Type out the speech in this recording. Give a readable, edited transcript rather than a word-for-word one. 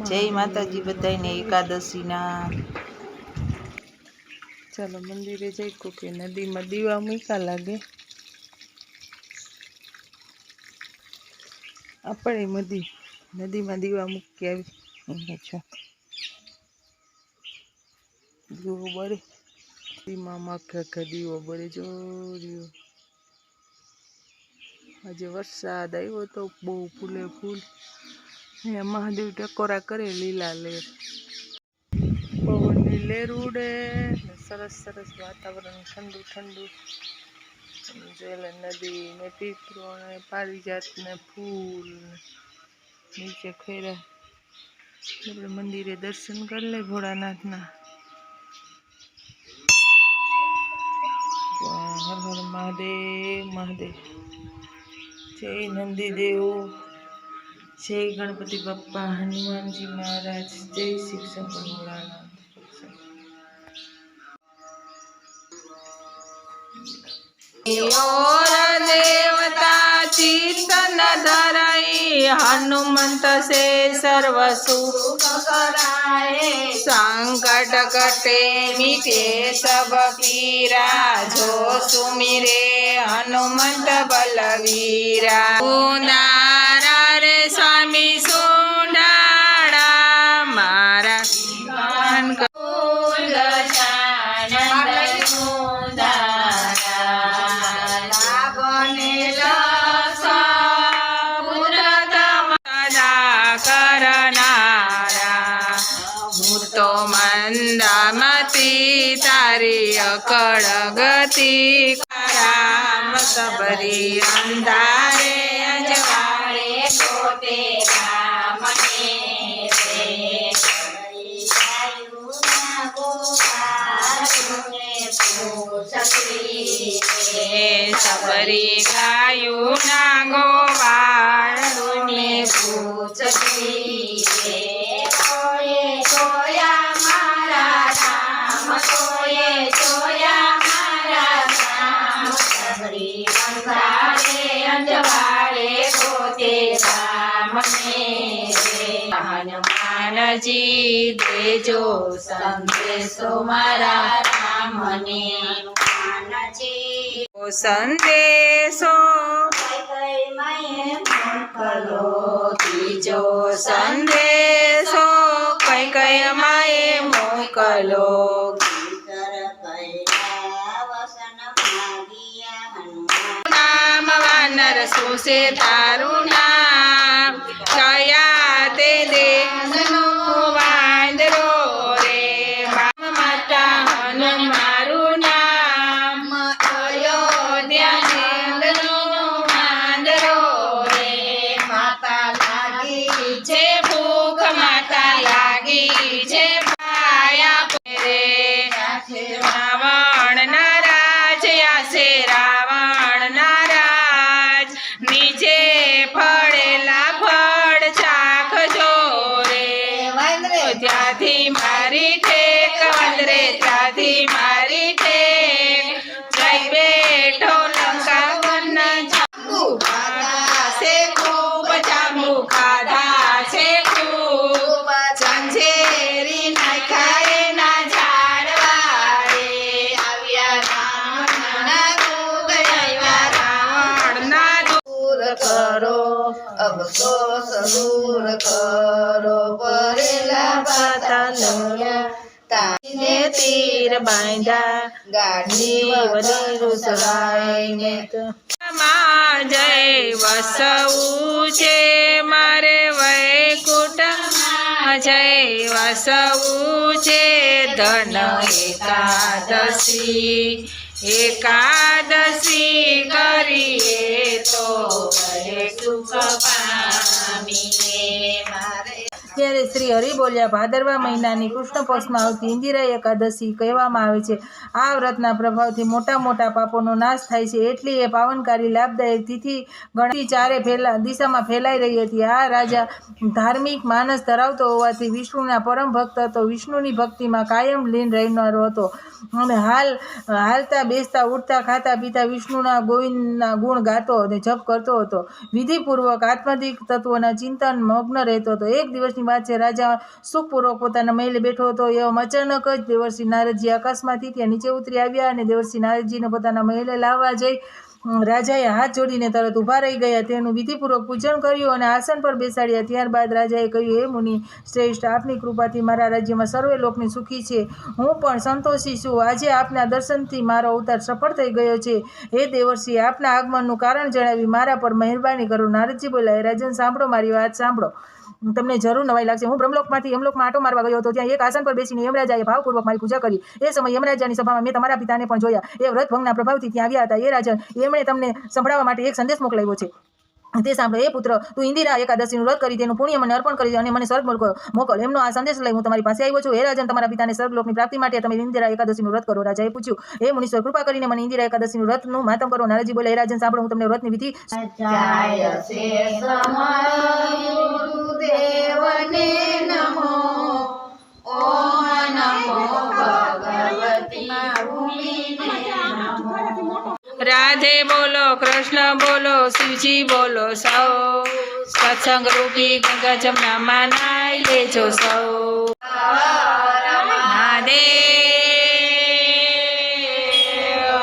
જય માતાજી બધાને એકાદશીના। ચાલો મંદિરે જઈ કે નદીમાં દીવા મૂકા લાગે આપણે નદીમાં દીવા મૂકી આવી છો દીવો બળે દીમાં માખે દીવો બળે જો રહ્યો। આજે વરસાદ આવ્યો તો બહુ ફૂલે ફૂલ અહીંયા મહાદેવ ટકોરા કરે લીલા લેર પવનની લેર ઉડે સરસ સરસ વાતાવરણ ઠંડુ ઠંડુ જોયેલા નદી ને પીપળો ને પારિજાત ને ફૂલ નીચે ખેરા આપણે મંદિરે દર્શન કરી લે ભોળાનાથના। હર હર મહાદેવ મહાદેવ। જય નંદીદેવ जय गणपति बप्पा हनुमान जी महाराज जय शिव शंकर भोलानाथ। देवता चिंतन धराई हनुमंत से सर्व सुख कराए संकट कटे मिटे सब पीरा जो सुमिरे हनुमंत बलवीरा। स्वामी सोंडाड़ा मारा तो मंदामती तारी अकड़ गति राम सबरी अंधारे अजवाड़े पोते राम सबरी गायु ना गोवाड़ू ने पूछती हनुमान जी देजो संदेशो मारा राम ने। हनुमान जी संदेशो मोकलो तीजो संदेशो कई माए मोकलो नाम वानर सुसे तारू नाम कया ते देशनो वांदरो रे बाम माता हनुमारू नाम अयोध्या नेंदनो वांदरो रे माता लागी छे भूख माता लागी छे पाया रे रावण नाराज यासे रावण नाराज नीचे फड़ेला फड़ चाख जोरे त्याथी मारी टेक वंदरे त्याथी मारी टेक जय बेठो लंका वन जांबू खाधा से खूब जांबू खाधा से खूब चंचेरी नाखाए ना झाड़वाड़े आव्या रावण ना दूध आव्या रावण ना दूर करो अब तो दूर करो परेला पातालया ताने तीर बांधा गाड़ी वली रुसवाई ने तो मां जय वसऊ छे मारे वैकुंठ जय वसऊ छे धन एकादशी करिए तो सुख पामीए मारे। ત્યારે શ્રી હરિ બોલ્યા ભાદરવા મહિનાની કૃષ્ણ પક્ષમાં આવતી ઇન્દિરા એકાદશી કહેવામાં આવે છે। આ વ્રતના પ્રભાવથી મોટા મોટા પાપોનો નાશ થાય છે। એટલી એ પાવનકારી લાભદાયક તિથિ ગણતી ચારે દિશામાં ફેલાઈ રહી હતી। આ રાજા ધાર્મિક માનસ ધરાવતો હોવાથી વિષ્ણુના પરમ ભક્ત હતો। વિષ્ણુની ભક્તિમાં કાયમ લીન રહેનારો હતો અને હાલતા બેસતા ઉઠતા ખાતા પીતા વિષ્ણુના ગોવિંદના ગુણ ગાતો અને જપ કરતો હતો। વિધિપૂર્વક આત્માધિક તત્વોના ચિંતન મગ્ન રહેતો હતો। એક દિવસની દિવસની વાત છે. રાજા સુખપૂર્વક પોતાના મહેલે બેઠો હતો. એવામાં અચાનક જ દેવર્ષિ નારદજી આકાશમાંથી ત્યાં નીચે ઉતરી આવ્યા અને દેવર્ષિ નારદજીને પોતાના મહેલે લાવવા જઈ રાજાએ હાથ જોડીને તરત ઊભા રહી ગયા. તેનું વિધિપૂર્વક પૂજન કર્યું અને આસન પર બેસાડ્યા. ત્યારબાદ રાજાએ કહ્યું, હે મુનિ શ્રેષ્ઠ, આપની કૃપાથી મારા રાજ્યમાં સર્વે લોકની સુખી છે. હું પણ સંતોષી છું. આજે આપના દર્શનથી મારો અવતાર સફળ થઈ ગયો છે. હે દેવર્ષિ, આપના આગમનનું કારણ જણાવી મારા પર મહેરબાની કરો. નારદજી બોલ્યા, હે રાજન, સાંભળો, મારી વાત સાંભળો. તમને જરૂર નવાઈ લાગશે. હું બ્રહ્મલોકમાંથી યમલોકમાં આંટો મારવા ગયો હતો. ત્યાં એક આસન પર બેસીને યમરાજાએ ભાવપૂર્વક મારી પૂજા કરી. એ સમય યમરાજાની સભામાં મેં તમારા પિતાને પણ જોયા. એ વ્રત ભંગના પ્રભાવથી ત્યાં આવ્યા હતા. એ રાજન, એમણે તમને સંભળાવવા માટે એક સંદેશ મોકલાવ્યો છે. તે સાંભળો. એ પુત્ર, તું ઇન્દિરા એકાદશીનું વ્રત કરી તેનું પુણ્ય મને અર્પણ કરી અને મને સ્વર્ગ મોકલ. એમનો આ સંદેશ લઈ હું તમારી પાસે આવ્યો છું. હે રાજન, તમારા પિતાને સ્વર્ગલોકની પ્રાપ્તિ માટે તમે ઇન્દિરા એકાદશીનું વ્રત કરો. રાજાએ પૂછ્યું, હે મુનીશ્વર, કૃપા કરીને મને ઇન્દિરા એકાદશીનું વ્રતનું માતમ કરો. નારદજી બોલ્યા, હે રાજન, સાંભળો, હું તમને વ્રતની વિધિ રાધે બોલો, કૃષ્ણ બોલો, શિવજી બોલો, સૌ સત્સંગ રૂપી ગંગા જમનામાં નાઈ લેજો સૌ.